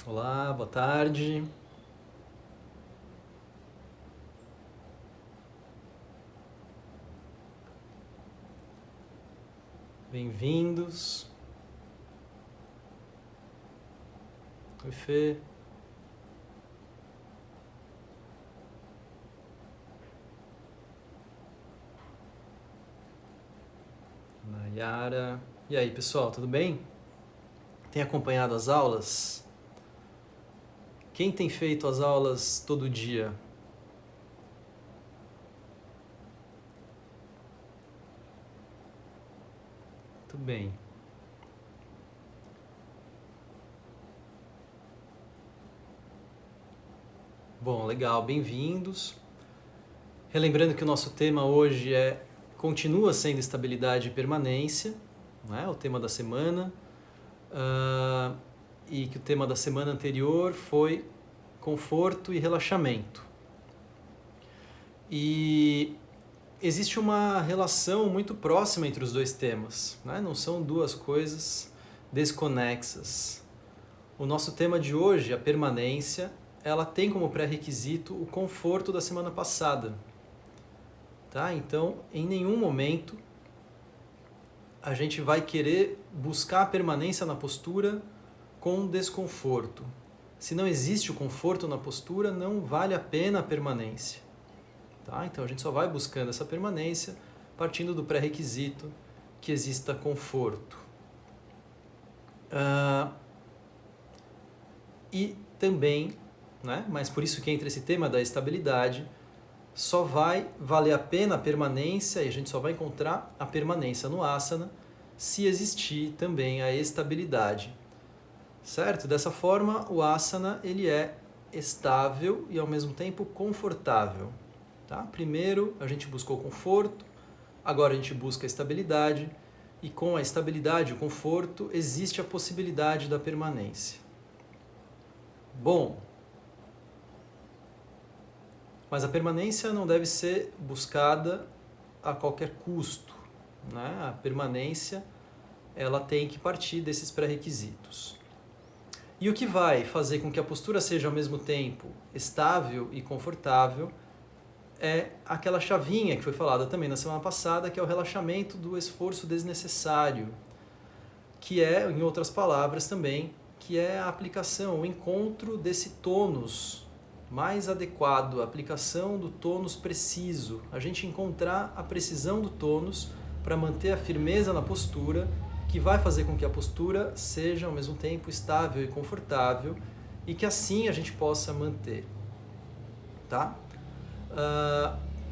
Olá, boa tarde. Bem-vindos. Oi, Fê. Nayara. E aí, pessoal, tudo bem? Tem acompanhado as aulas? Quem tem feito as aulas todo dia? Tudo bem. Bom, legal, bem-vindos. Relembrando que o nosso tema hoje continua sendo estabilidade e permanência, né? O tema da semana. E que o tema da semana anterior foi conforto e relaxamento. E existe uma relação muito próxima entre os dois temas, né? Não são duas coisas desconexas. O nosso tema de hoje, a permanência, ela tem como pré-requisito o conforto da semana passada. Tá? Então, em nenhum momento a gente vai querer buscar a permanência na postura com desconforto. Se não existe o conforto na postura, não vale a pena a permanência. Tá? Então a gente só vai buscando essa permanência partindo do pré-requisito que exista conforto. E também, né, mas por isso que entra esse tema da estabilidade, só vai valer a pena a permanência e a gente só vai encontrar a permanência no asana se existir também a estabilidade. Certo? Dessa forma, o asana ele é estável e ao mesmo tempo confortável. Tá? Primeiro a gente buscou conforto, agora a gente busca a estabilidade e com a estabilidade e o conforto existe a possibilidade da permanência. Bom, mas a permanência não deve ser buscada a qualquer custo, né? A permanência ela tem que partir desses pré-requisitos. E o que vai fazer com que a postura seja ao mesmo tempo estável e confortável é aquela chavinha que foi falada também na semana passada, que é o relaxamento do esforço desnecessário, que é, em outras palavras também, que é a aplicação, o encontro desse tônus mais adequado, a aplicação do tônus preciso, a gente encontrar a precisão do tônus para manter a firmeza na postura, que vai fazer com que a postura seja ao mesmo tempo estável e confortável e que assim a gente possa manter. Tá?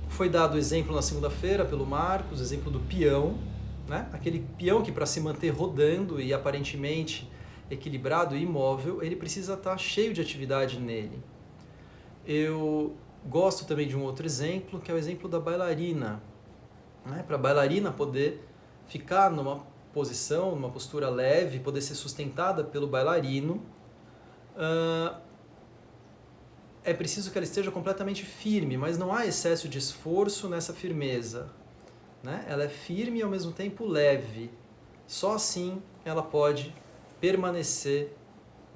Foi dado o exemplo na segunda-feira pelo Marcos, o exemplo do peão, né? Aquele peão que para se manter rodando e aparentemente equilibrado e imóvel, ele precisa estar cheio de atividade nele. Eu gosto também de um outro exemplo, que é o exemplo da bailarina. Né? Para a bailarina poder ficar numa posição, numa postura leve, poder ser sustentada pelo bailarino, é preciso que ela esteja completamente firme, mas não há excesso de esforço nessa firmeza. Né? Ela é firme e ao mesmo tempo leve. Só assim ela pode permanecer,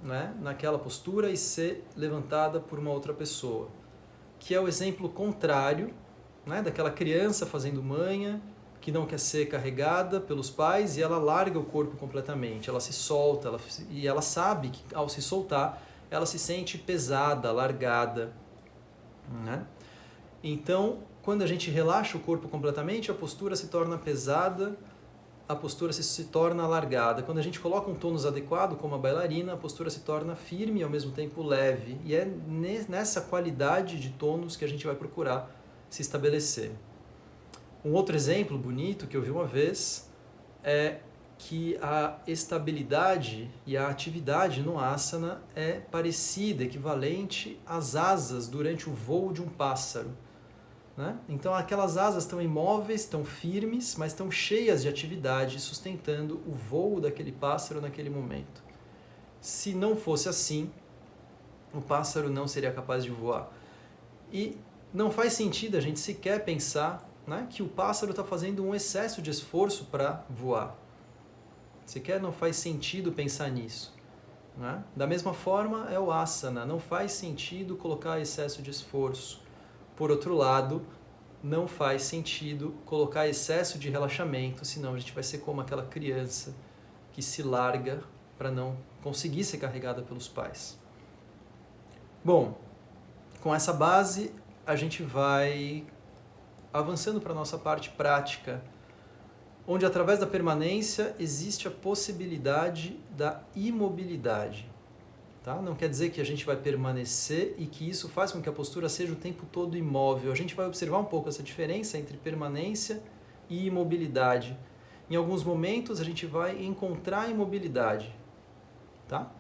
né, naquela postura e ser levantada por uma outra pessoa. Que é o exemplo contrário, né, daquela criança fazendo manha, que não quer ser carregada pelos pais e ela larga o corpo completamente. Ela se solta e ela sabe que ao se soltar ela se sente pesada, largada. Né? Então, quando a gente relaxa o corpo completamente, a postura se torna pesada, a postura se torna alargada. Quando a gente coloca um tônus adequado, como a bailarina, a postura se torna firme e ao mesmo tempo leve. E é nessa qualidade de tônus que a gente vai procurar se estabelecer. Um outro exemplo bonito que eu vi uma vez é que a estabilidade e a atividade no asana é parecida, equivalente às asas durante o voo de um pássaro. Né? Então aquelas asas estão imóveis, estão firmes, mas estão cheias de atividade, sustentando o voo daquele pássaro naquele momento. Se não fosse assim, o pássaro não seria capaz de voar. E não faz sentido a gente sequer pensar, né, que o pássaro está fazendo um excesso de esforço para voar. Sequer não faz sentido pensar nisso. né? Da mesma forma é o asana, não faz sentido colocar excesso de esforço. Por outro lado, não faz sentido colocar excesso de relaxamento, senão a gente vai ser como aquela criança que se larga para não conseguir ser carregada pelos pais. Bom, com essa base a gente vai avançando para a nossa parte prática, onde através da permanência existe a possibilidade da imobilidade. Tá? Não quer dizer que a gente vai permanecer e que isso faz com que a postura seja o tempo todo imóvel. A gente vai observar um pouco essa diferença entre permanência e imobilidade. Em alguns momentos a gente vai encontrar imobilidade. Tá?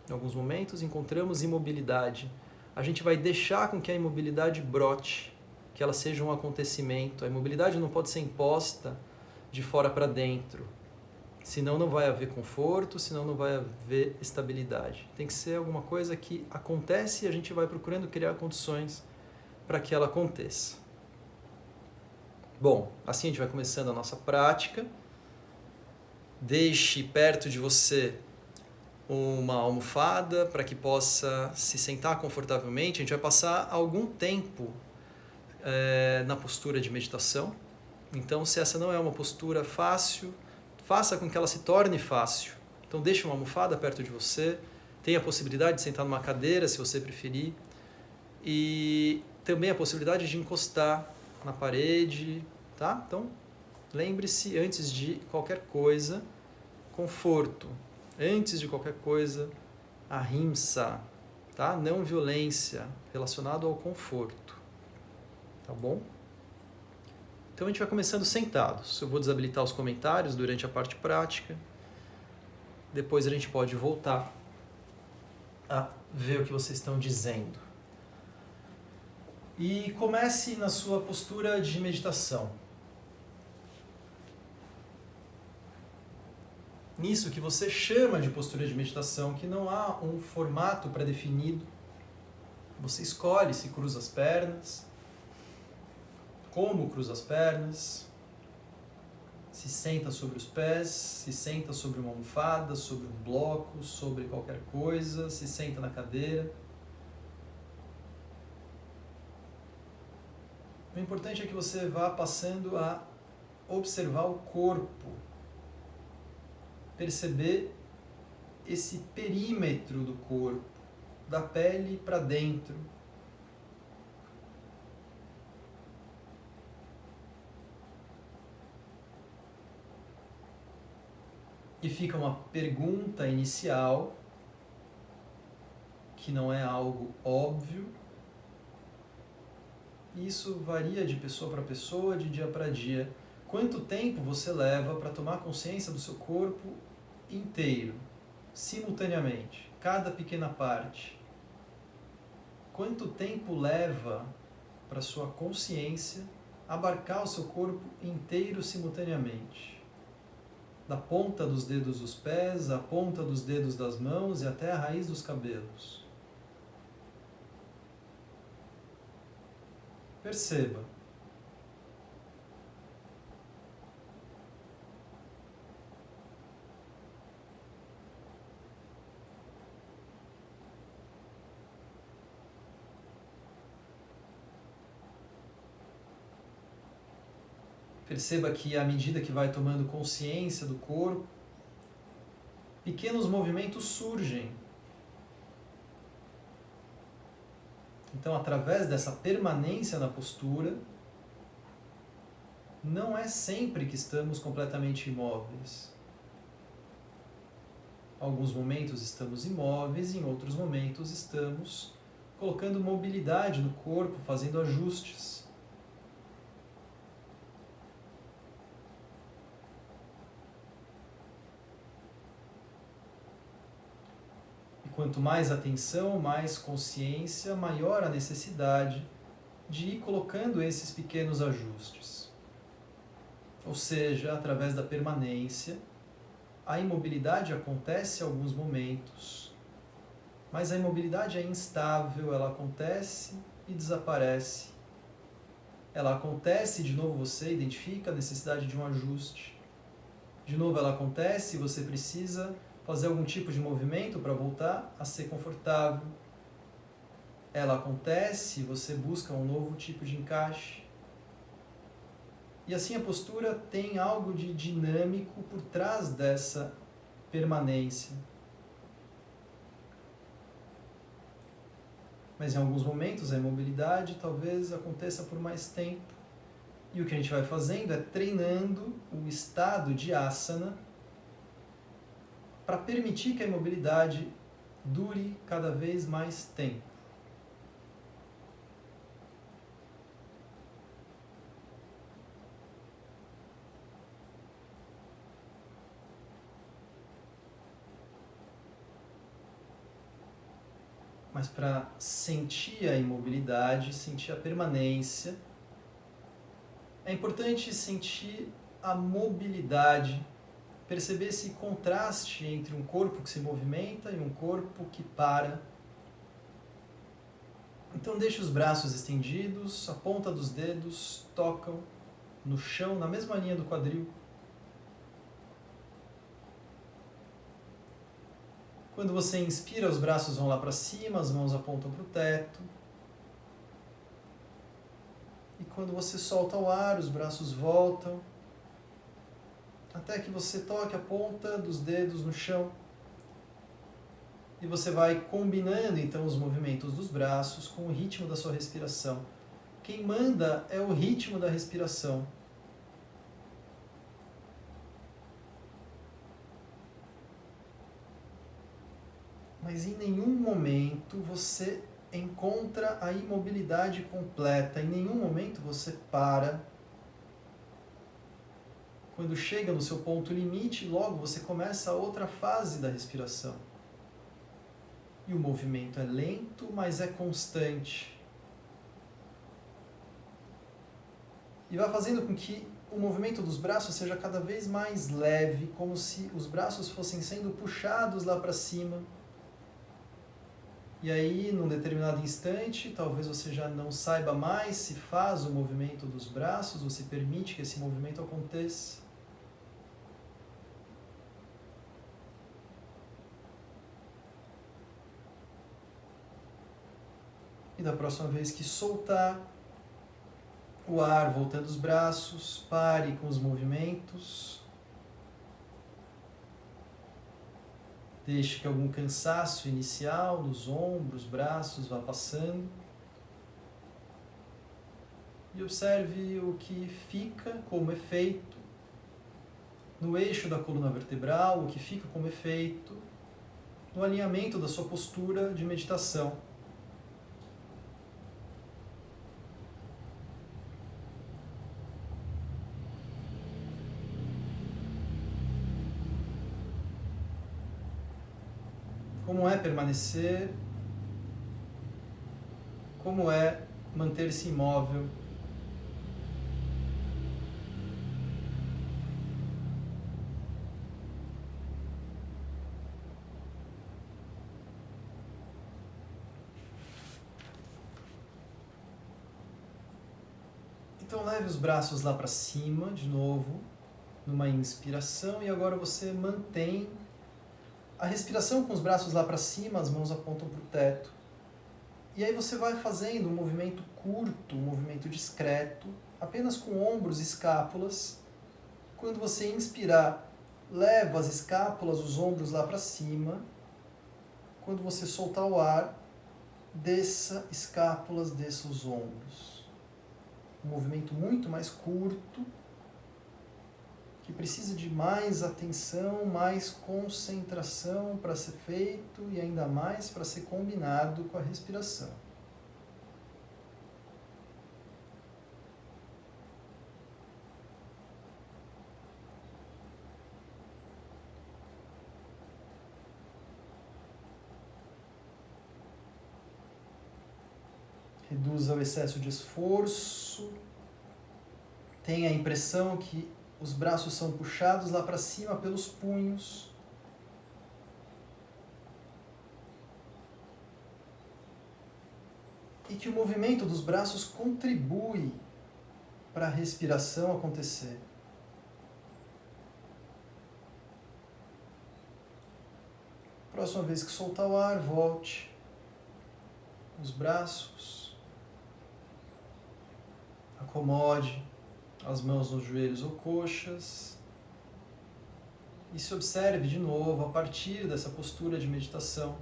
Em alguns momentos encontramos imobilidade. A gente vai deixar com que a imobilidade brote, que ela seja um acontecimento. A imobilidade não pode ser imposta de fora para dentro. Senão não vai haver conforto, senão não vai haver estabilidade. Tem que ser alguma coisa que acontece e a gente vai procurando criar condições para que ela aconteça. Bom, assim a gente vai começando a nossa prática. Deixe perto de você uma almofada para que possa se sentar confortavelmente. A gente vai passar algum tempo na postura de meditação. Então, se essa não é uma postura fácil, faça com que ela se torne fácil. Então deixe uma almofada perto de você, tenha a possibilidade de sentar numa cadeira, se você preferir, e também a possibilidade de encostar na parede, tá? Então, lembre-se, antes de qualquer coisa, conforto. Antes de qualquer coisa, ahimsa, tá? Não violência, relacionado ao conforto, tá bom? Então a gente vai começando sentados. Eu vou desabilitar os comentários durante a parte prática. Depois a gente pode voltar a ver o que vocês estão dizendo. E comece na sua postura de meditação. Nisso que você chama de postura de meditação, que não há um formato pré-definido. Você escolhe se cruza as pernas, como cruza as pernas, se senta sobre os pés, se senta sobre uma almofada, sobre um bloco, sobre qualquer coisa, se senta na cadeira. O importante é que você vá passando a observar o corpo, perceber esse perímetro do corpo, da pele para dentro. E fica uma pergunta inicial, que não é algo óbvio. Isso varia de pessoa para pessoa, de dia para dia. Quanto tempo você leva para tomar consciência do seu corpo inteiro, simultaneamente, cada pequena parte? Quanto tempo leva para sua consciência abarcar o seu corpo inteiro simultaneamente? Da ponta dos dedos dos pés, à ponta dos dedos das mãos e até a raiz dos cabelos. Perceba. Perceba que à medida que vai tomando consciência do corpo, pequenos movimentos surgem. Então, através dessa permanência na postura, não é sempre que estamos completamente imóveis. Alguns momentos estamos imóveis, em outros momentos estamos colocando mobilidade no corpo, fazendo ajustes. Quanto mais atenção, mais consciência, maior a necessidade de ir colocando esses pequenos ajustes. Ou seja, através da permanência, a imobilidade acontece em alguns momentos, mas a imobilidade é instável, ela acontece e desaparece. Ela acontece e de novo você identifica a necessidade de um ajuste. De novo ela acontece e você precisa fazer algum tipo de movimento para voltar a ser confortável. Ela acontece, você busca um novo tipo de encaixe. E assim a postura tem algo de dinâmico por trás dessa permanência. Mas em alguns momentos a imobilidade talvez aconteça por mais tempo. E o que a gente vai fazendo é treinando o estado de asana para permitir que a imobilidade dure cada vez mais tempo. Mas para sentir a imobilidade, sentir a permanência, é importante sentir a mobilidade, perceber esse contraste entre um corpo que se movimenta e um corpo que para. Então deixe os braços estendidos, a ponta dos dedos tocam no chão, na mesma linha do quadril. Quando você inspira, os braços vão lá para cima, as mãos apontam para o teto. E quando você solta o ar, os braços voltam, até que você toque a ponta dos dedos no chão. E você vai combinando então os movimentos dos braços com o ritmo da sua respiração. Quem manda é o ritmo da respiração. Mas em nenhum momento você encontra a imobilidade completa, em nenhum momento você para. Quando chega no seu ponto limite, logo você começa a outra fase da respiração. E o movimento é lento, mas é constante. E vai fazendo com que o movimento dos braços seja cada vez mais leve, como se os braços fossem sendo puxados lá para cima. E aí, num determinado instante, talvez você já não saiba mais se faz o movimento dos braços ou se permite que esse movimento aconteça. E da próxima vez que soltar o ar, voltando os braços, pare com os movimentos. Deixe que algum cansaço inicial nos ombros, braços vá passando. E observe o que fica como efeito no eixo da coluna vertebral, o que fica como efeito no alinhamento da sua postura de meditação. Como é permanecer? Como é manter-se imóvel? Então leve os braços lá para cima, de novo, numa inspiração, e agora você mantém a respiração com os braços lá para cima, as mãos apontam para o teto. E aí você vai fazendo um movimento curto, um movimento discreto, apenas com ombros e escápulas. Quando você inspirar, leva as escápulas, os ombros lá para cima. Quando você soltar o ar, desça escápulas, desça os ombros. Um movimento muito mais curto, que precisa de mais atenção, mais concentração para ser feito e ainda mais para ser combinado com a respiração. Reduza o excesso de esforço. Tenha a impressão que os braços são puxados lá para cima pelos punhos. E que o movimento dos braços contribui para a respiração acontecer. próxima vez que soltar o ar, volte os braços, acomode as mãos nos joelhos ou coxas e se observe de novo a partir dessa postura de meditação.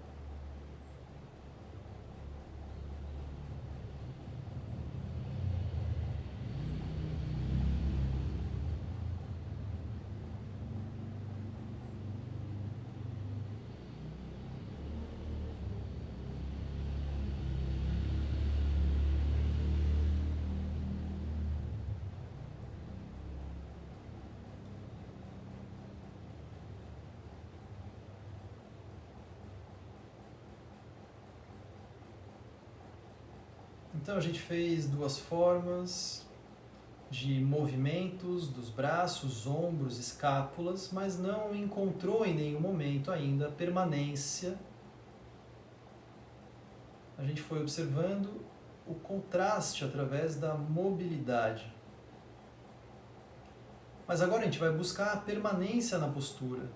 Então a gente fez duas formas de movimentos dos braços, ombros, escápulas, mas não encontrou em nenhum momento ainda permanência. A gente foi observando o contraste através da mobilidade. Mas agora a gente vai buscar a permanência na postura.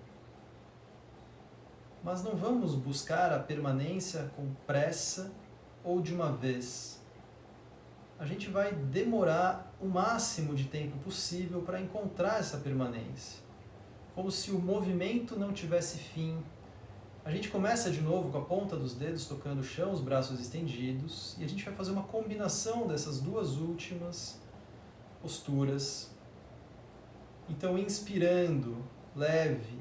Mas não vamos buscar a permanência com pressa ou de uma vez. A gente vai demorar o máximo de tempo possível para encontrar essa permanência. Como se o movimento não tivesse fim. A gente começa de novo com a ponta dos dedos tocando o chão, os braços estendidos, e a gente vai fazer uma combinação dessas duas últimas posturas. Então, inspirando, leve,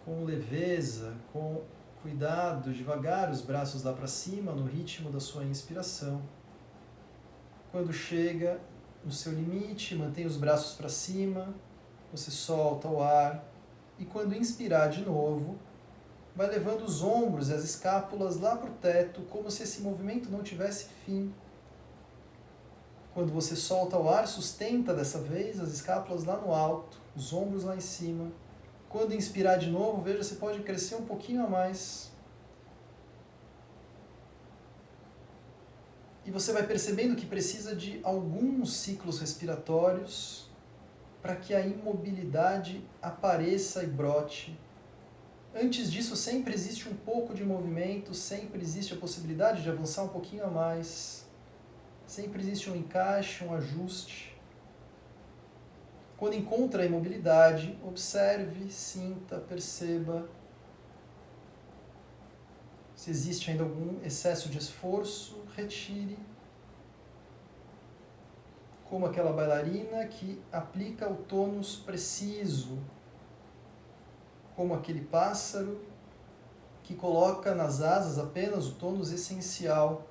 com leveza, com cuidado, devagar os braços lá para cima, no ritmo da sua inspiração. Quando chega no seu limite, mantém os braços para cima, você solta o ar, e quando inspirar de novo, vai levando os ombros e as escápulas lá para o teto, como se esse movimento não tivesse fim. Quando você solta o ar, sustenta dessa vez as escápulas lá no alto, os ombros lá em cima. Quando inspirar de novo, veja, você pode crescer um pouquinho a mais. E você vai percebendo que precisa de alguns ciclos respiratórios para que a imobilidade apareça e brote. Antes disso, sempre existe um pouco de movimento, sempre existe a possibilidade de avançar um pouquinho a mais. Sempre existe um encaixe, um ajuste. Quando encontra a imobilidade, observe, sinta, perceba se existe ainda algum excesso de esforço, retire. Como aquela bailarina que aplica o tônus preciso. Como aquele pássaro que coloca nas asas apenas o tônus essencial.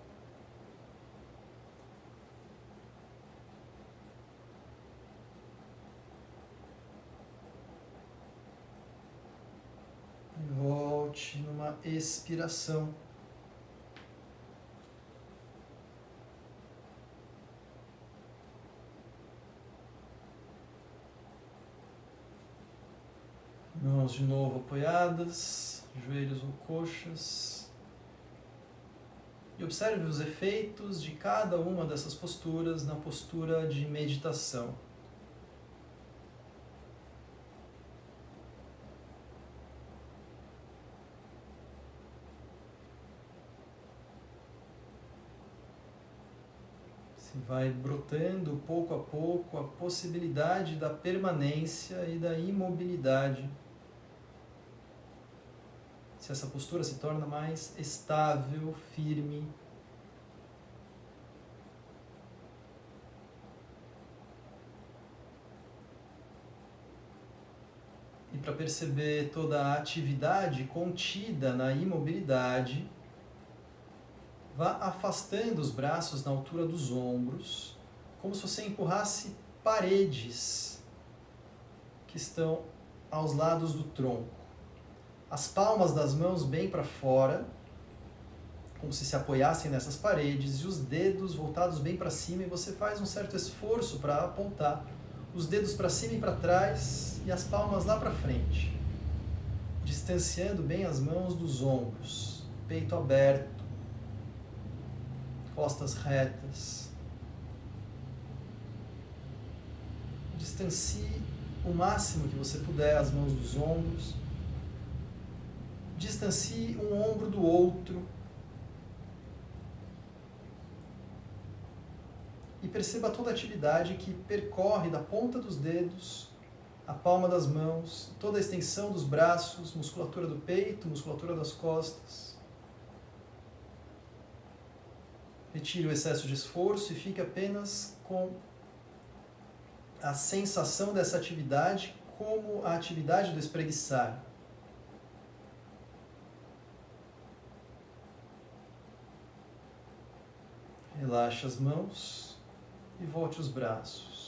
Volte numa expiração. Mãos de novo apoiadas, joelhos ou coxas. E observe os efeitos de cada uma dessas posturas na postura de meditação. Vai brotando pouco a pouco a possibilidade da permanência e da imobilidade. Se essa postura se torna mais estável, firme. E para perceber toda a atividade contida na imobilidade, vá afastando os braços na altura dos ombros, como se você empurrasse paredes que estão aos lados do tronco. As palmas das mãos bem para fora, como se apoiassem nessas paredes, e os dedos voltados bem para cima, e você faz um certo esforço para apontar os dedos para cima e para trás, e as palmas lá para frente, distanciando bem as mãos dos ombros, peito aberto, costas retas. Distancie o máximo que você puder as mãos dos ombros. Distancie um ombro do outro. E perceba toda a atividade que percorre da ponta dos dedos, a palma das mãos, toda a extensão dos braços, musculatura do peito, musculatura das costas. Retire o excesso de esforço e fique apenas com a sensação dessa atividade como a atividade do espreguiçar. Relaxe as mãos e volte os braços.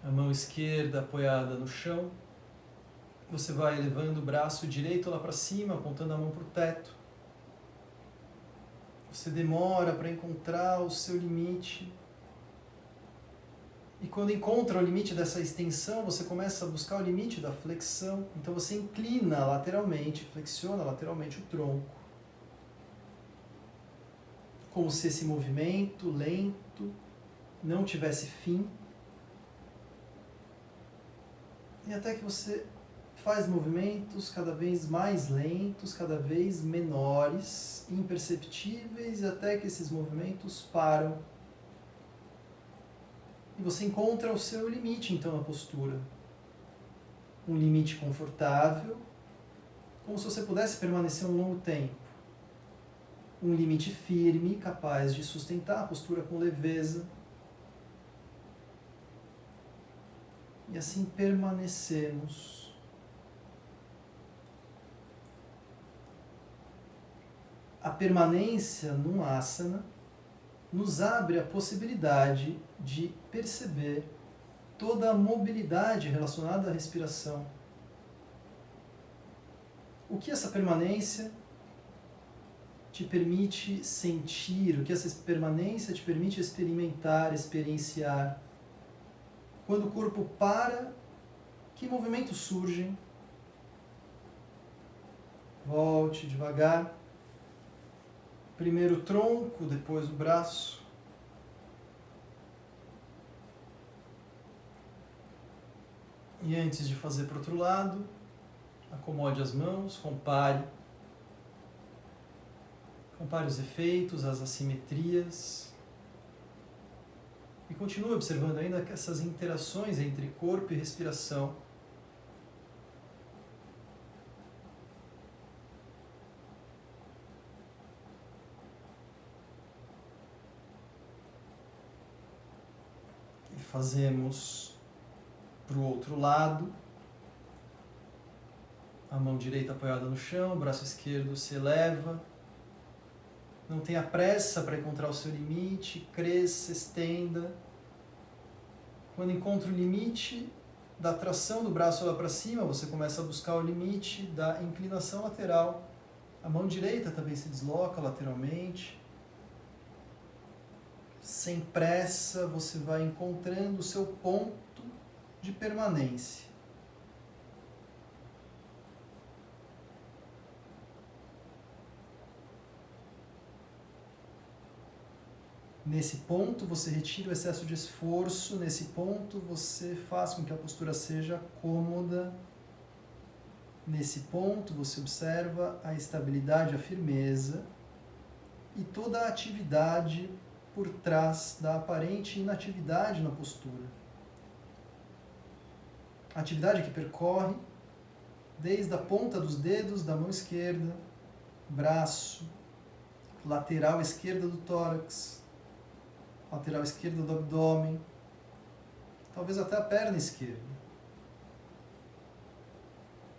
A mão esquerda apoiada no chão. Você vai elevando o braço direito lá para cima, apontando a mão para o teto. Você demora para encontrar o seu limite. E quando encontra o limite dessa extensão, você começa a buscar o limite da flexão. Então você inclina lateralmente, flexiona lateralmente o tronco. Como se esse movimento lento não tivesse fim. E até que você faz movimentos cada vez mais lentos, cada vez menores, imperceptíveis, e até que esses movimentos param. E você encontra o seu limite, então, na postura. Um limite confortável, como se você pudesse permanecer um longo tempo. Um limite firme, capaz de sustentar a postura com leveza. E assim permanecemos. A permanência num asana nos abre a possibilidade de perceber toda a mobilidade relacionada à respiração. O que essa permanência te permite sentir, o que essa permanência te permite experimentar, experienciar. Quando o corpo para, que movimentos surgem? Volte devagar. Primeiro o tronco, depois o braço. E antes de fazer para o outro lado, acomode as mãos, compare. Compare os efeitos, as assimetrias. E continue observando ainda essas interações entre corpo e respiração. E fazemos para o outro lado. A mão direita apoiada no chão, o braço esquerdo se eleva. Não tenha pressa para encontrar o seu limite, cresça, estenda. Quando encontra o limite da tração do braço lá para cima, você começa a buscar o limite da inclinação lateral. A mão direita também se desloca lateralmente. Sem pressa, você vai encontrando o seu ponto de permanência. Nesse ponto você retira o excesso de esforço, nesse ponto você faz com que a postura seja cômoda. Nesse ponto você observa a estabilidade, a firmeza e toda a atividade por trás da aparente inatividade na postura. A atividade que percorre desde a ponta dos dedos da mão esquerda, braço, lateral esquerda do tórax, lateral esquerda do abdômen, talvez até a perna esquerda.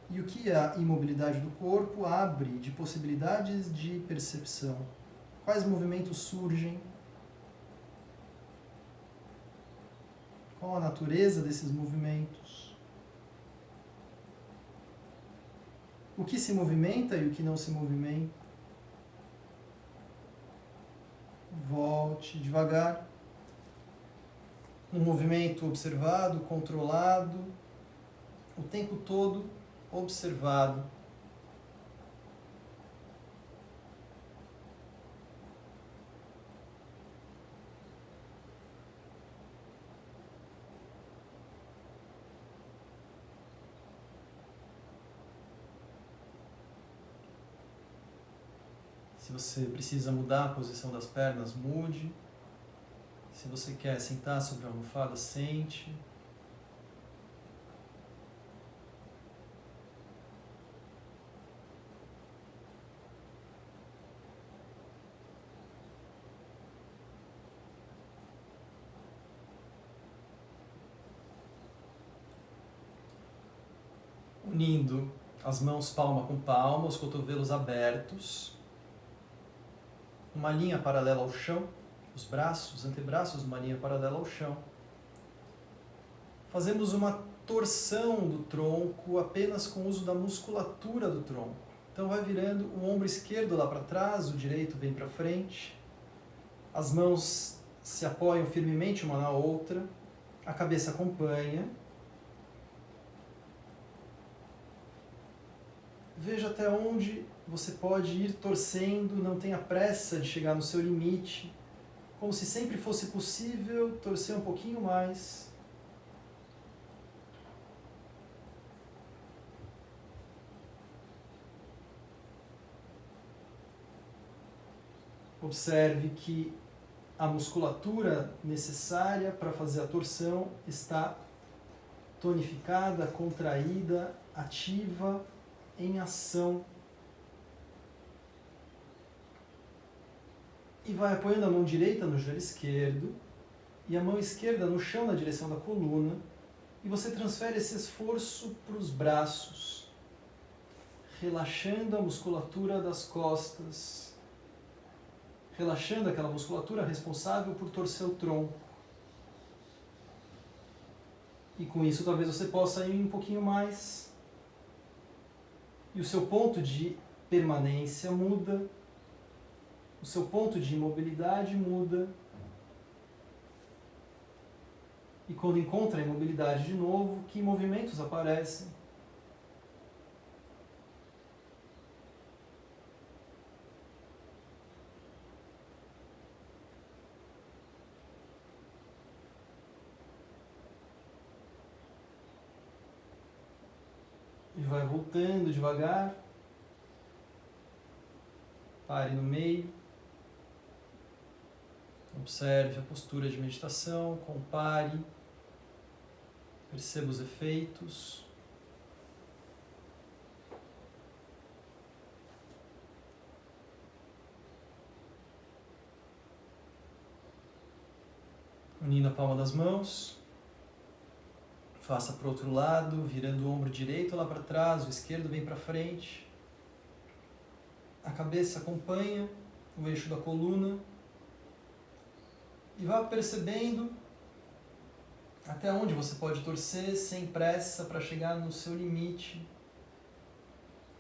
E o que a imobilidade do corpo abre de possibilidades de percepção? Quais movimentos surgem? Qual a natureza desses movimentos? O que se movimenta e o que não se movimenta? Volte devagar. Um movimento observado, controlado, o tempo todo observado. Se você precisa mudar a posição das pernas, mude. Se você quer sentar sobre a almofada, sente. Unindo as mãos palma com palma, os cotovelos abertos. Uma linha paralela ao chão. Os braços, os antebraços numa linha paralela ao chão. Fazemos uma torção do tronco apenas com o uso da musculatura do tronco. Então vai virando o ombro esquerdo lá para trás, o direito vem para frente. As mãos se apoiam firmemente uma na outra. A cabeça acompanha. Veja até onde você pode ir torcendo, não tenha pressa de chegar no seu limite. Como se sempre fosse possível torcer um pouquinho mais. Observe que a musculatura necessária para fazer a torção está tonificada, contraída, ativa, em ação. E vai apoiando a mão direita no joelho esquerdo e a mão esquerda no chão na direção da coluna. E você transfere esse esforço para os braços, relaxando a musculatura das costas, relaxando aquela musculatura responsável por torcer o tronco. E com isso talvez você possa ir um pouquinho mais. E o seu ponto de permanência muda. O seu ponto de imobilidade muda. E quando encontra a imobilidade de novo, que movimentos aparecem? E vai voltando devagar. Pare no meio. Observe a postura de meditação, compare, perceba os efeitos. Unindo a palma das mãos, faça para o outro lado, virando o ombro direito lá para trás, o esquerdo vem para frente. A cabeça acompanha o eixo da coluna. E vá percebendo até onde você pode torcer sem pressa para chegar no seu limite.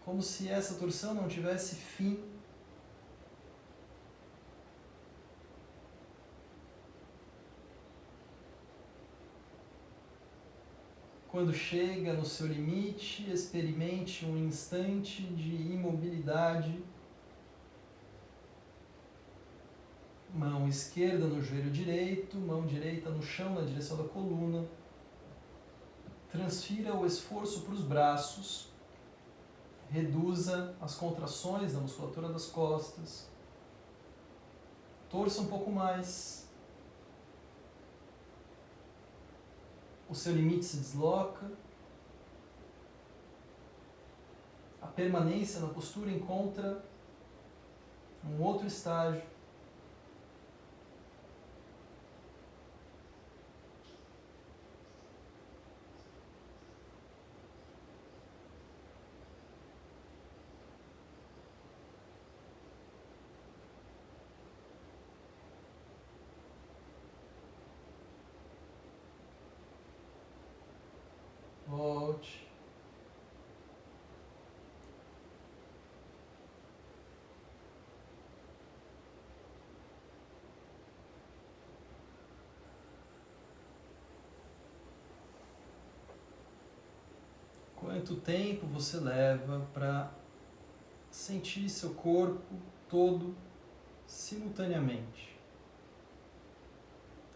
Como se essa torção não tivesse fim. Quando chega no seu limite, experimente um instante de imobilidade. Mão esquerda no joelho direito, mão direita no chão na direção da coluna. Transfira o esforço para os braços. Reduza as contrações da musculatura das costas. Torça um pouco mais. O seu limite se desloca. A permanência na postura encontra um outro estágio. Volte. Quanto tempo você leva para sentir seu corpo todo simultaneamente?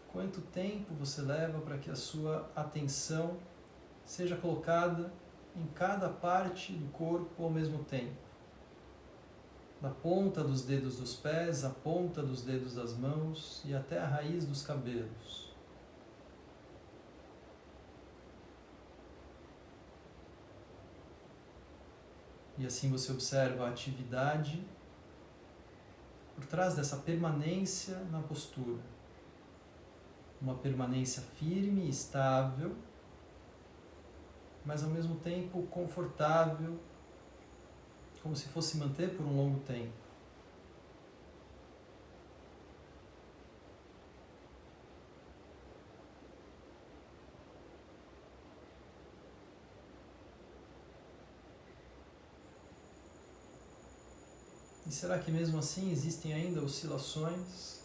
Quanto tempo você leva para que a sua atenção seja colocada em cada parte do corpo ao mesmo tempo? Da ponta dos dedos dos pés, à ponta dos dedos das mãos e até a raiz dos cabelos. E assim você observa a atividade por trás dessa permanência na postura. Uma permanência firme e estável, mas ao mesmo tempo confortável, como se fosse manter por um longo tempo. E será que mesmo assim existem ainda oscilações,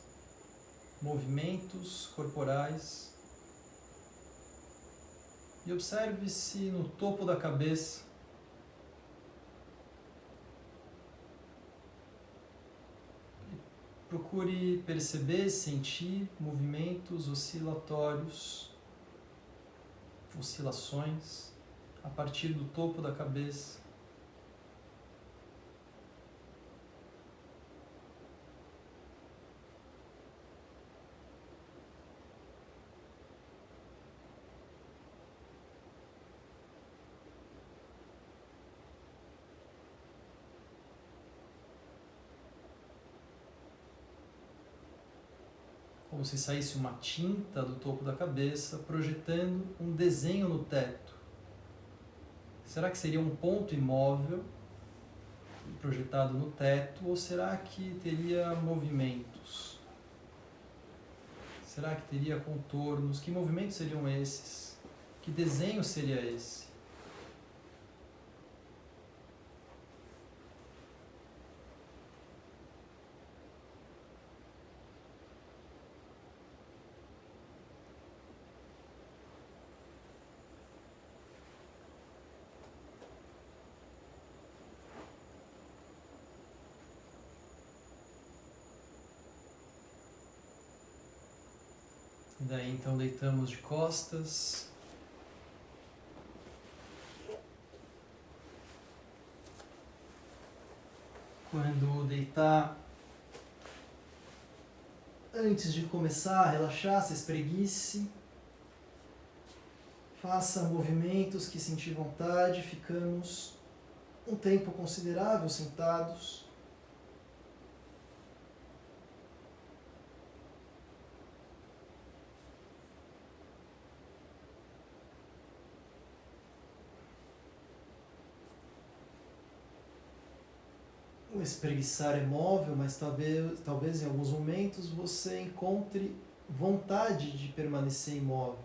movimentos corporais? E observe-se no topo da cabeça. Procure perceber, sentir movimentos oscilatórios, oscilações a partir do topo da cabeça. Como se saísse uma tinta do topo da cabeça, projetando um desenho no teto. Será que seria um ponto imóvel projetado no teto, ou será que teria movimentos? Será que teria contornos? Que movimentos seriam esses? Que desenho seria esse? E daí então deitamos de costas. Quando deitar, antes de começar a relaxar, se espreguice. Faça movimentos que sentir vontade. Ficamos um tempo considerável sentados. O espreguiçar é móvel, mas talvez em alguns momentos você encontre vontade de permanecer imóvel.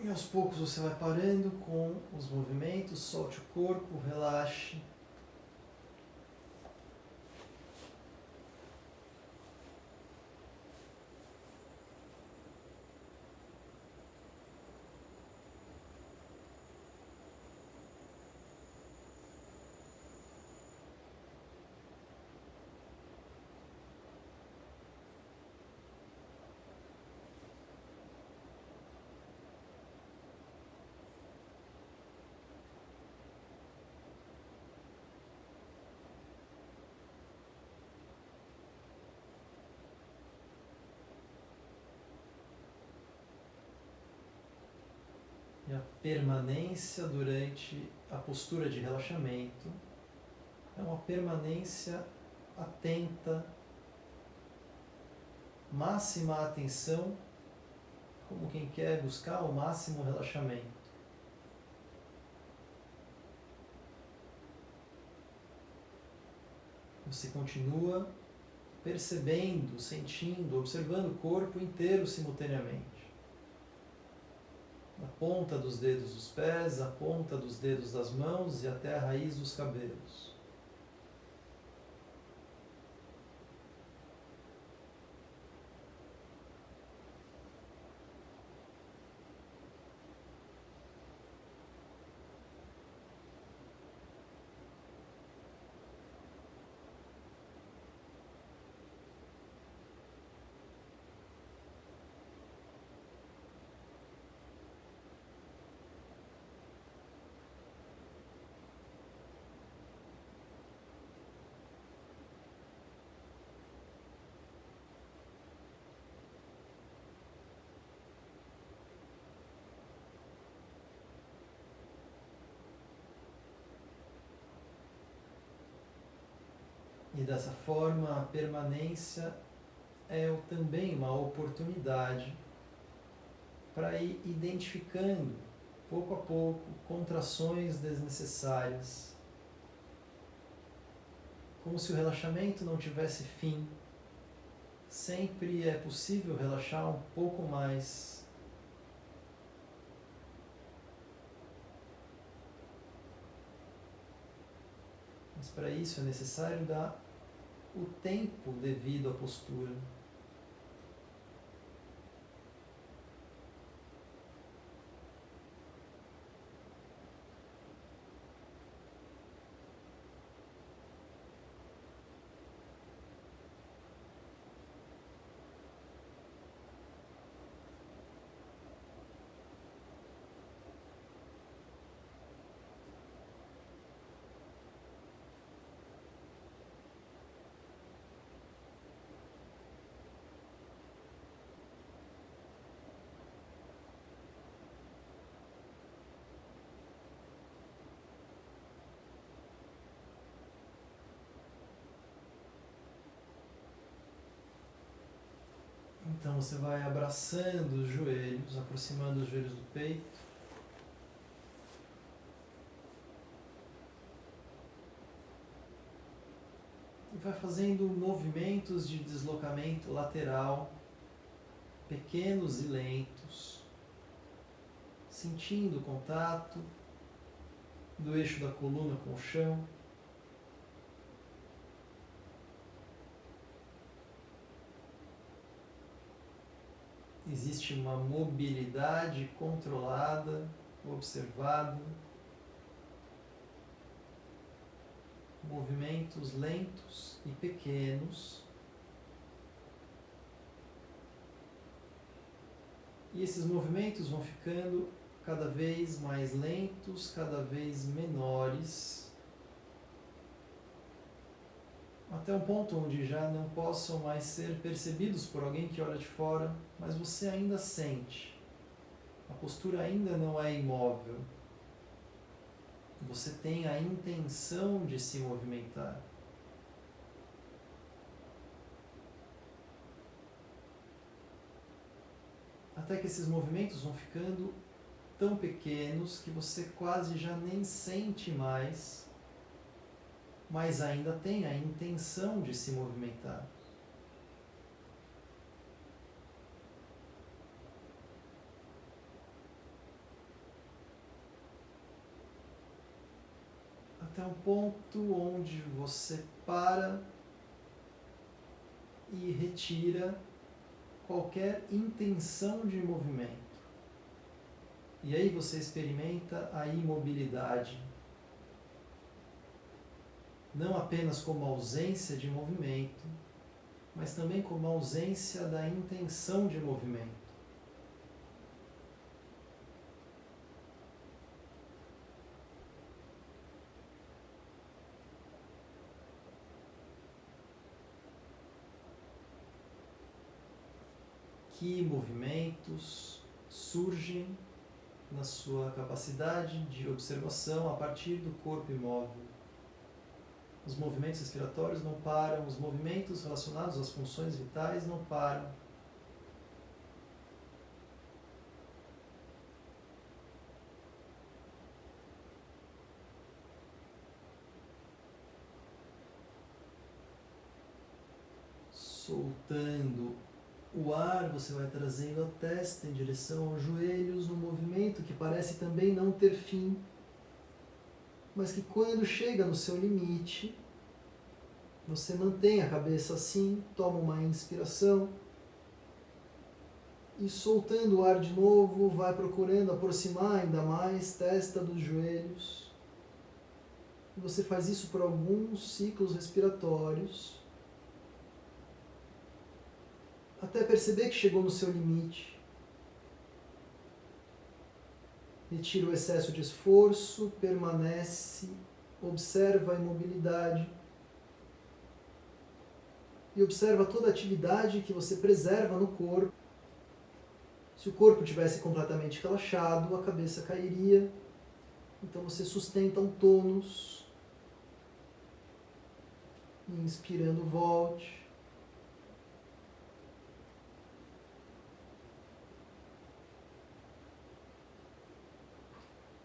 E aos poucos você vai parando com os movimentos, solte o corpo, relaxe. E a permanência durante a postura de relaxamento é uma permanência atenta, máxima atenção, como quem quer buscar o máximo relaxamento. Você continua percebendo, sentindo, observando o corpo inteiro simultaneamente. Da ponta dos dedos dos pés, a ponta dos dedos das mãos e até a raiz dos cabelos. E dessa forma, a permanência é também uma oportunidade para ir identificando, pouco a pouco, contrações desnecessárias, como se o relaxamento não tivesse fim. Sempre é possível relaxar um pouco mais. Mas para isso é necessário dar o tempo devido à postura. Então você vai abraçando os joelhos, aproximando os joelhos do peito. E vai fazendo movimentos de deslocamento lateral, pequenos e lentos, sentindo o contato do eixo da coluna com o chão. Existe uma mobilidade controlada, observada, movimentos lentos e pequenos. E esses movimentos vão ficando cada vez mais lentos, cada vez menores, até um ponto onde já não possam mais ser percebidos por alguém que olha de fora, mas você ainda sente. A postura ainda não é imóvel. Você tem a intenção de se movimentar. Até que esses movimentos vão ficando tão pequenos que você quase já nem sente mais, mas ainda tem a intenção de se movimentar. Até um ponto onde você para e retira qualquer intenção de movimento. E aí você experimenta a imobilidade, não apenas como ausência de movimento, mas também como ausência da intenção de movimento. Que movimentos surgem na sua capacidade de observação a partir do corpo imóvel. Os movimentos respiratórios não param, os movimentos relacionados às funções vitais não param. Soltando o ar você vai trazendo a testa em direção aos joelhos, num movimento que parece também não ter fim, mas que quando chega no seu limite, você mantém a cabeça assim, toma uma inspiração e soltando o ar de novo, vai procurando aproximar ainda mais testa dos joelhos. E você faz isso por alguns ciclos respiratórios, até perceber que chegou no seu limite. Retira o excesso de esforço, permanece, observa a imobilidade e observa toda a atividade que você preserva no corpo. Se o corpo tivesse completamente relaxado, a cabeça cairia. Então você sustenta um tônus. Inspirando, volte.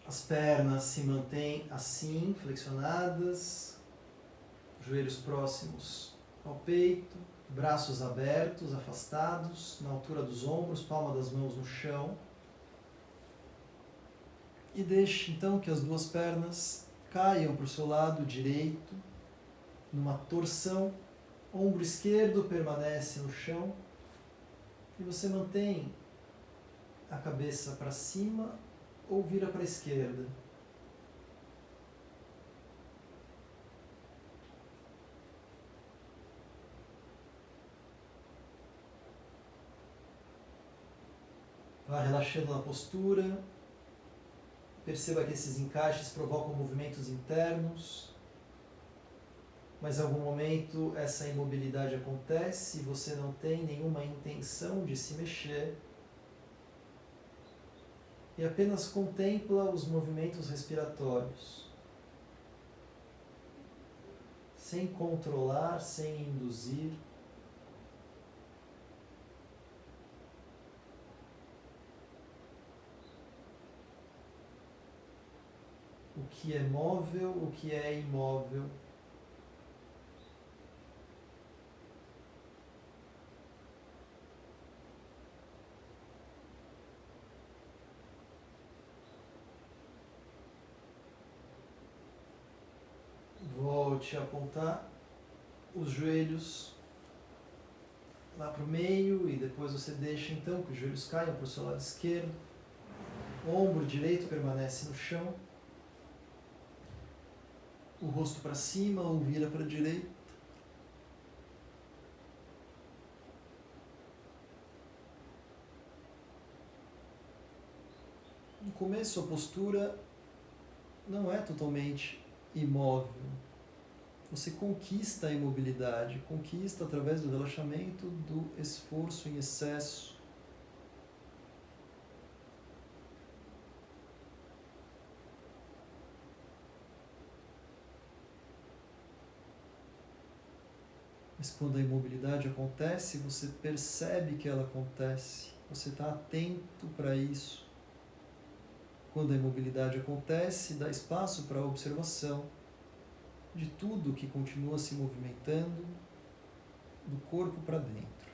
As pernas se mantêm assim, flexionadas, joelhos próximos ao peito, braços abertos, afastados, na altura dos ombros, palma das mãos no chão. E deixe então que as duas pernas caiam para o seu lado direito, numa torção. Ombro esquerdo permanece no chão e você mantém a cabeça para cima ou vira para a esquerda. Vá relaxando na postura. Perceba que esses encaixes provocam movimentos internos. Mas em algum momento essa imobilidade acontece e você não tem nenhuma intenção de se mexer. E apenas contempla os movimentos respiratórios. Sem controlar, sem induzir. O que é móvel, o que é imóvel. Volte a apontar os joelhos lá para o meio e depois você deixa então que os joelhos caiam para o seu lado esquerdo. O ombro direito permanece no chão. O rosto para cima ou vira para a direita. No começo a postura não é totalmente imóvel. Você conquista a imobilidade, conquista através do relaxamento, do esforço em excesso. Mas quando a imobilidade acontece, você percebe que ela acontece. Você está atento para isso. Quando a imobilidade acontece, dá espaço para a observação de tudo que continua se movimentando do corpo para dentro.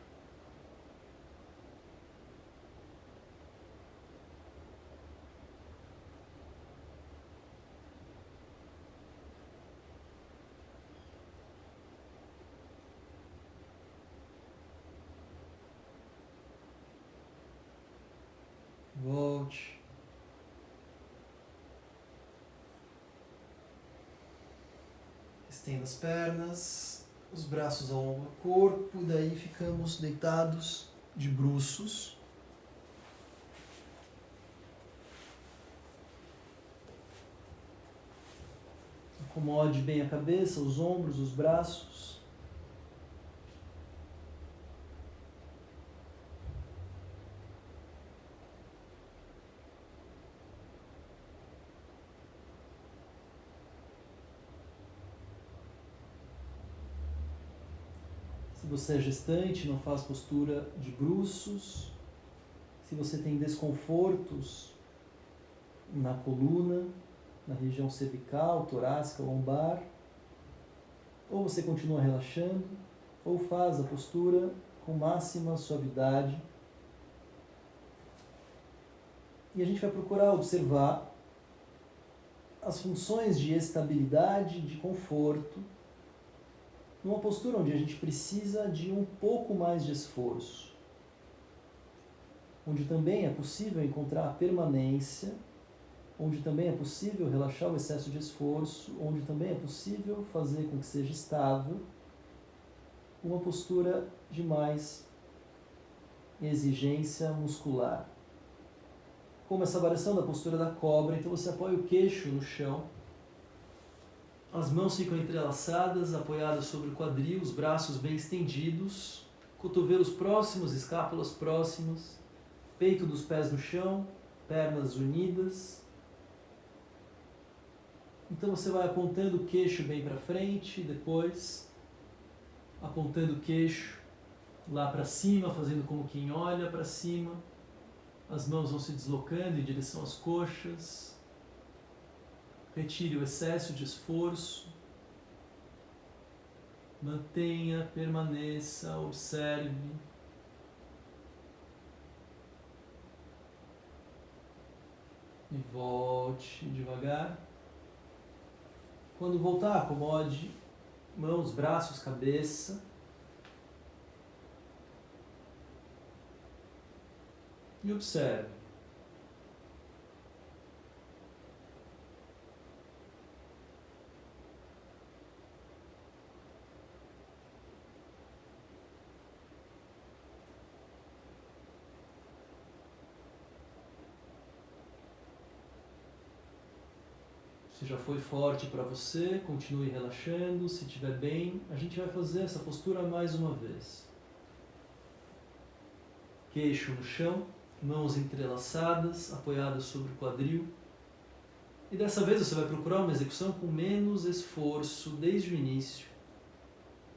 Volte. Estenda as pernas, os braços ao longo do corpo, e daí ficamos deitados de bruços. Acomode bem a cabeça, os ombros, os braços. Se você é gestante, não faz postura de bruços. Se você tem desconfortos na coluna, na região cervical, torácica, lombar, ou você continua relaxando, ou faz a postura com máxima suavidade. E a gente vai procurar observar as funções de estabilidade, de conforto, numa postura onde a gente precisa de um pouco mais de esforço, onde também é possível encontrar a permanência, onde também é possível relaxar o excesso de esforço, onde também é possível fazer com que seja estável, uma postura de mais exigência muscular. Como essa variação da postura da cobra, então você apoia o queixo no chão, as mãos ficam entrelaçadas, apoiadas sobre o quadril, os braços bem estendidos, cotovelos próximos, escápulas próximas, peito dos pés no chão, pernas unidas. Então você vai apontando o queixo bem para frente, depois apontando o queixo lá para cima, fazendo como quem olha para cima. As mãos vão se deslocando em direção às coxas. Retire o excesso de esforço. Mantenha, permaneça, observe. E volte devagar. Quando voltar, acomode mãos, braços, cabeça. E observe. Se já foi forte para você, continue relaxando. Se estiver bem, a gente vai fazer essa postura mais uma vez. Queixo no chão, mãos entrelaçadas, apoiadas sobre o quadril. E dessa vez você vai procurar uma execução com menos esforço desde o início.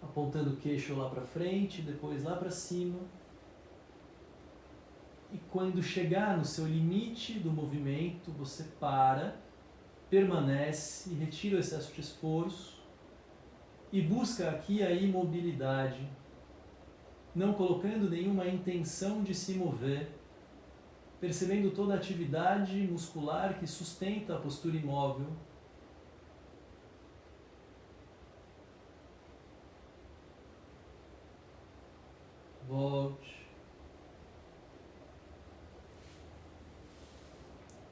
Apontando o queixo lá para frente, depois lá para cima. E quando chegar no seu limite do movimento, você para, permanece, retira o excesso de esforço e busca aqui a imobilidade, não colocando nenhuma intenção de se mover, percebendo toda a atividade muscular que sustenta a postura imóvel. Volte.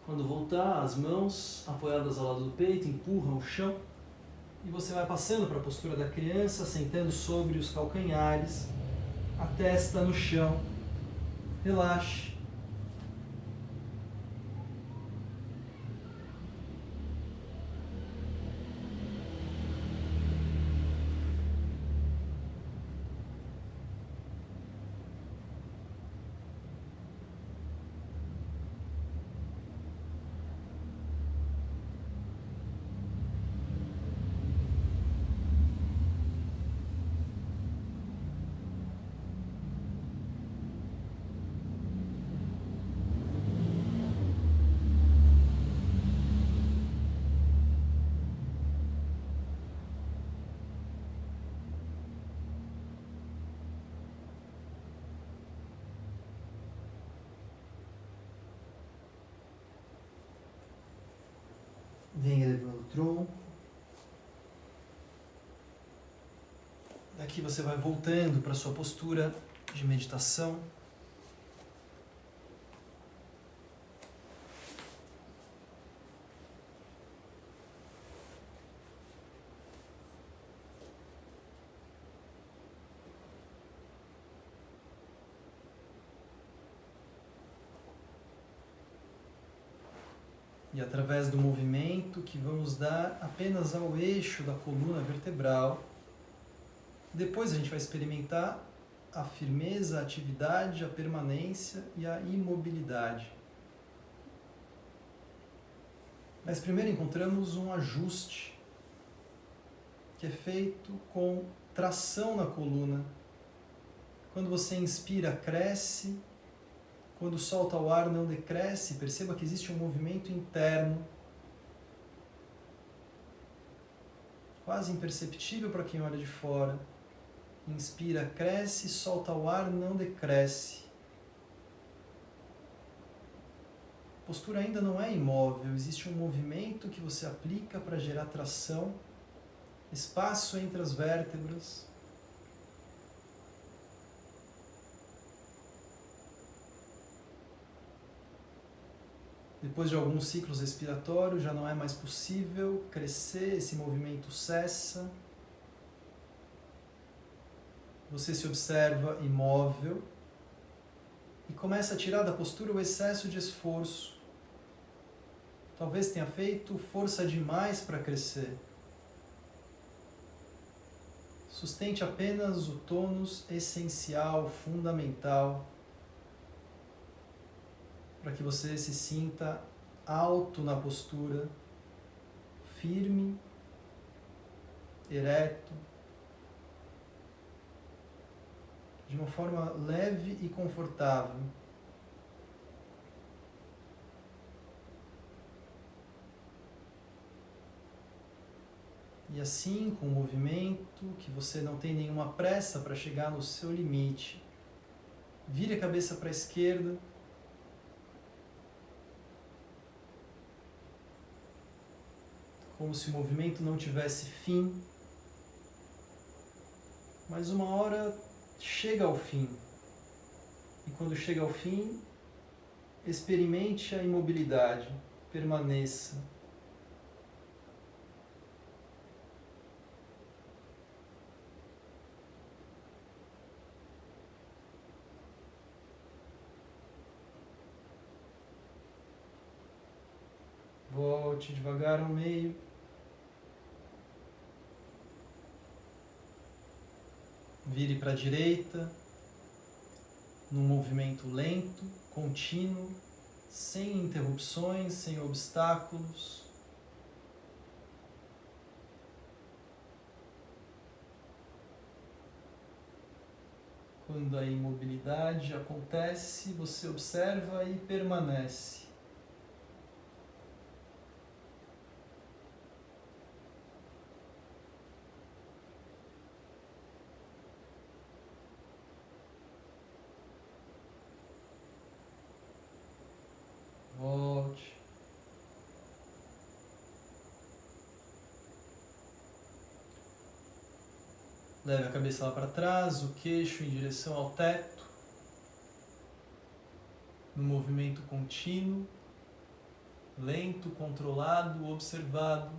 Quando voltar, as mãos apoiadas ao lado do peito, empurram o chão e você vai passando para a postura da criança, sentando sobre os calcanhares, a testa no chão. Relaxe. Venha elevando o tronco. Daqui você vai voltando para a sua postura de meditação. E através do movimento que vamos dar apenas ao eixo da coluna vertebral, depois a gente vai experimentar a firmeza, a atividade, a permanência e a imobilidade. Mas primeiro encontramos um ajuste que é feito com tração na coluna. Quando você inspira, cresce. Quando solta o ar, não decresce. Perceba que existe um movimento interno, quase imperceptível para quem olha de fora, Inspira, cresce, solta o ar, não decresce. A postura ainda não é imóvel, existe um movimento que você aplica para gerar tração, espaço entre as vértebras. Depois de alguns ciclos respiratórios, já não é mais possível crescer, esse movimento cessa. Você se observa imóvel e começa a tirar da postura o excesso de esforço. Talvez tenha feito força demais para crescer. Sustente apenas o tônus essencial, fundamental, para que você se sinta alto na postura, firme, ereto, de uma forma leve e confortável. E assim, com o movimento, que você não tem nenhuma pressa para chegar no seu limite, vire a cabeça para a esquerda, como se o movimento não tivesse fim, mas uma hora chega ao fim. E quando chega ao fim, experimente a imobilidade, permaneça. Volte devagar ao meio. Vire para a direita, num movimento lento, contínuo, sem interrupções, sem obstáculos. Quando a imobilidade acontece, você observa e permanece. Volte. Leve a cabeça lá para trás, o queixo em direção ao teto, no movimento contínuo, lento, controlado, observado.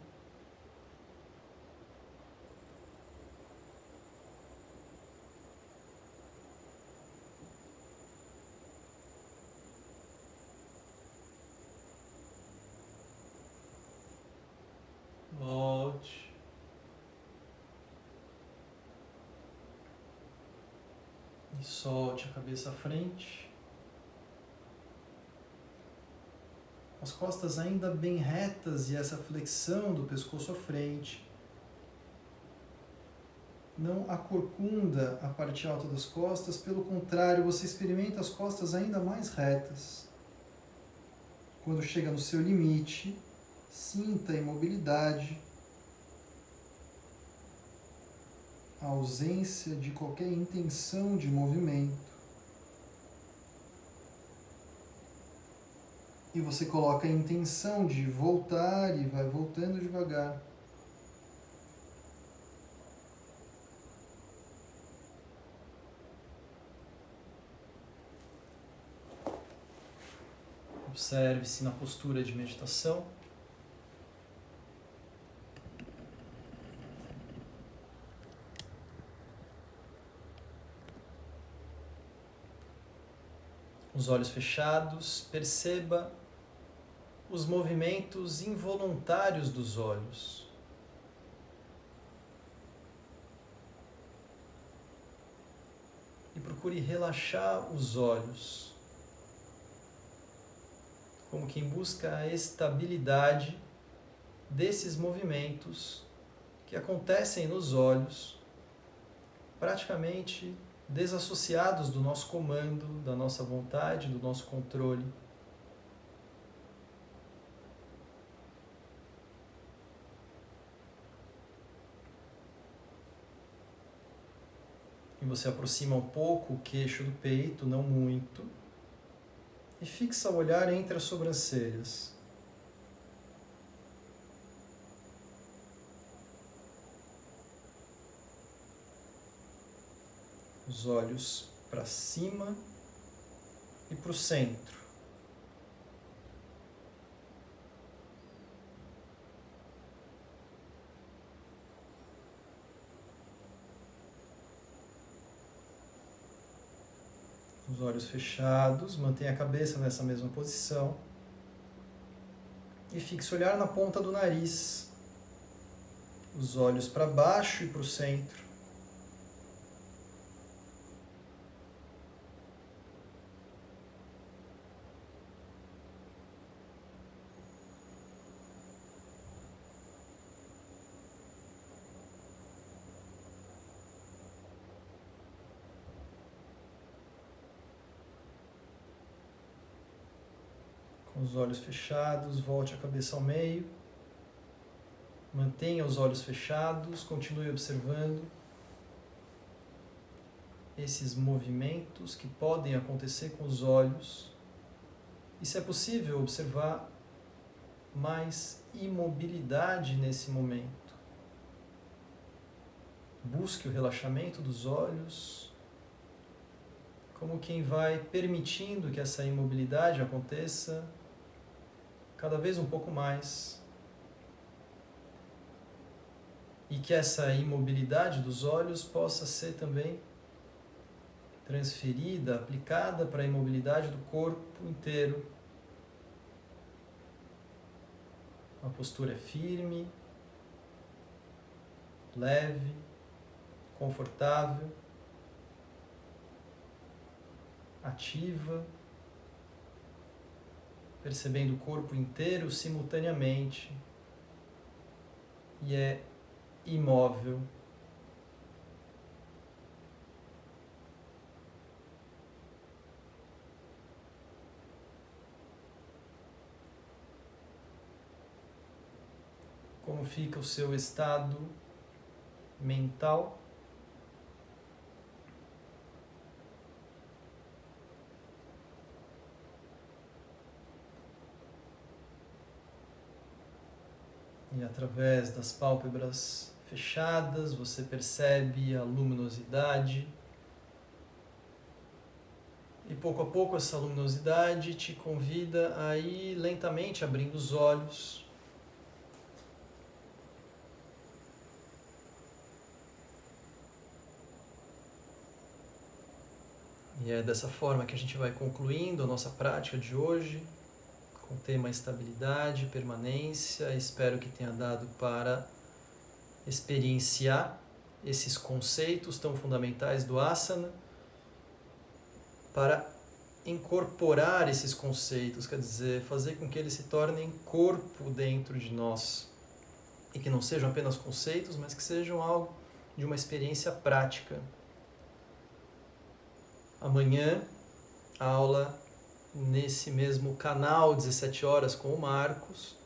Volte. E solte a cabeça à frente. As costas ainda bem retas e essa flexão do pescoço à frente. Não acorcunda a parte alta das costas, pelo contrário, você experimenta as costas ainda mais retas. Quando chega no seu limite, sinta a imobilidade, a ausência de qualquer intenção de movimento. E você coloca a intenção de voltar e vai voltando devagar. Observe-se na postura de meditação. Os olhos fechados, perceba os movimentos involuntários dos olhos. E procure relaxar os olhos, como quem busca a estabilidade desses movimentos que acontecem nos olhos, praticamente desassociados do nosso comando, da nossa vontade, do nosso controle. E você aproxima um pouco o queixo do peito, não muito. E fixa o olhar entre as sobrancelhas. Os olhos para cima e para o centro. Os olhos fechados, mantenha a cabeça nessa mesma posição. E fixe o olhar na ponta do nariz. Os olhos para baixo e para o centro. Com os olhos fechados, volte a cabeça ao meio. Mantenha os olhos fechados, continue observando esses movimentos que podem acontecer com os olhos. E se é possível, observar mais imobilidade nesse momento. Busque o relaxamento dos olhos, como quem vai permitindo que essa imobilidade aconteça cada vez um pouco mais. E que essa imobilidade dos olhos possa ser também transferida, aplicada para a imobilidade do corpo inteiro. A postura é firme, leve, confortável, ativa, percebendo o corpo inteiro simultaneamente, e é imóvel. Como fica o seu estado mental? E através das pálpebras fechadas, você percebe a luminosidade. E pouco a pouco essa luminosidade te convida a ir lentamente abrindo os olhos. E é dessa forma que a gente vai concluindo a nossa prática de hoje, com o tema estabilidade, permanência. Espero que tenha dado para experienciar esses conceitos tão fundamentais do asana, para incorporar esses conceitos, quer dizer, fazer com que eles se tornem corpo dentro de nós. E que não sejam apenas conceitos, mas que sejam algo de uma experiência prática. Amanhã, aula nesse mesmo canal, 17 horas, com o Marcos.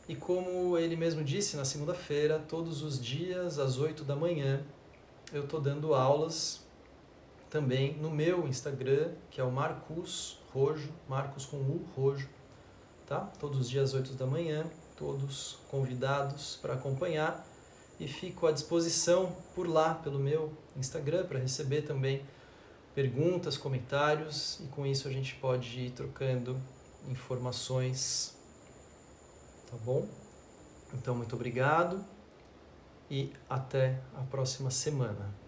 E como ele mesmo disse, na segunda-feira, todos os dias, às 8 da manhã, eu estou dando aulas também no meu Instagram, que é o Marcus Rojo, Marcos com U, Rojo, tá? Todos os dias, às 8 da manhã, todos convidados para acompanhar. E fico à disposição por lá, pelo meu Instagram, para receber também perguntas, comentários, e com isso a gente pode ir trocando informações, tá bom? Então, muito obrigado e até a próxima semana.